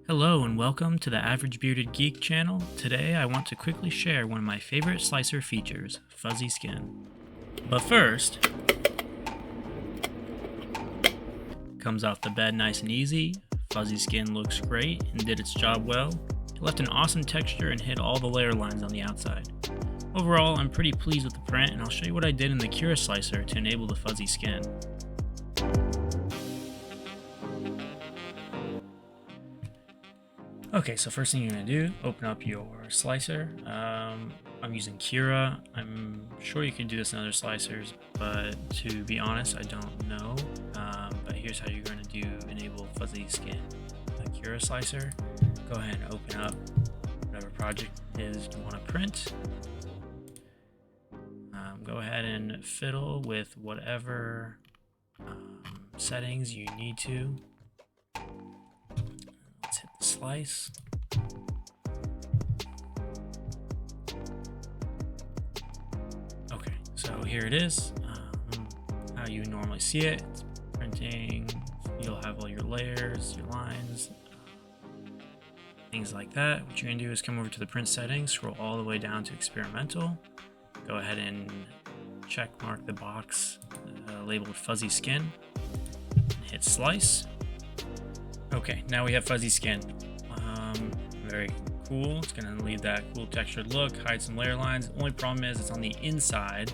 Hello and welcome to the Average Bearded Geek channel. Today I want to quickly share one of my favorite slicer features, fuzzy skin. But first, comes off the bed nice and easy, fuzzy skin looks great and did its job well. It left an awesome texture and hid all the layer lines on the outside. Overall, I'm pretty pleased with the print and I'll show you what I did in the Cura Slicer to enable the fuzzy skin. Okay, so first thing you're going to do, open up your slicer. I'm using Cura. I'm sure you can do this in other slicers, but to be honest, I don't know. But here's how you're going to enable fuzzy skin. The Cura Slicer, go ahead and open up whatever project is you want to print. Go ahead and fiddle with whatever settings you need to. Let's hit the slice. Okay, so here it is. How you normally see it. It's printing. You'll have all your layers, your lines, things like that. What you're gonna do is come over to the print settings, scroll all the way down to experimental. Go ahead and check mark the box labeled fuzzy skin. Hit slice. Okay, now we have fuzzy skin. Very cool. It's going to leave that cool textured look, hide some layer lines. The only problem is it's on the inside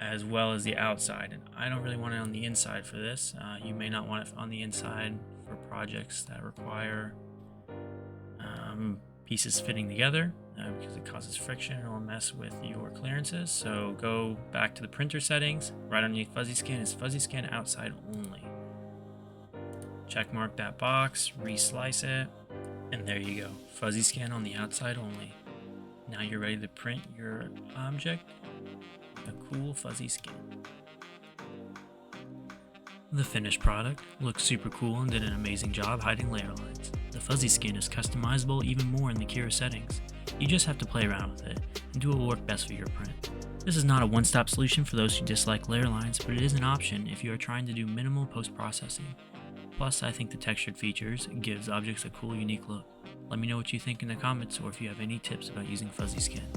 as well as the outside. And I don't really want it on the inside for this. You may not want it on the inside for projects that require pieces fitting together because it causes friction and will mess with your clearances. So go back to the printer settings. Right underneath fuzzy skin is fuzzy skin outside only. Check mark that box, reslice it, and there you go. Fuzzy skin on the outside only. Now you're ready to print your object, a cool fuzzy skin. The finished product looks super cool and did an amazing job hiding layer lines. The fuzzy skin is customizable even more in the Cura settings. You just have to play around with it and do what will work best for your print. This is not a one-stop solution for those who dislike layer lines, but it is an option if you are trying to do minimal post-processing. Plus, I think the textured features gives objects a cool, unique look. Let me know what you think in the comments or if you have any tips about using fuzzy skin.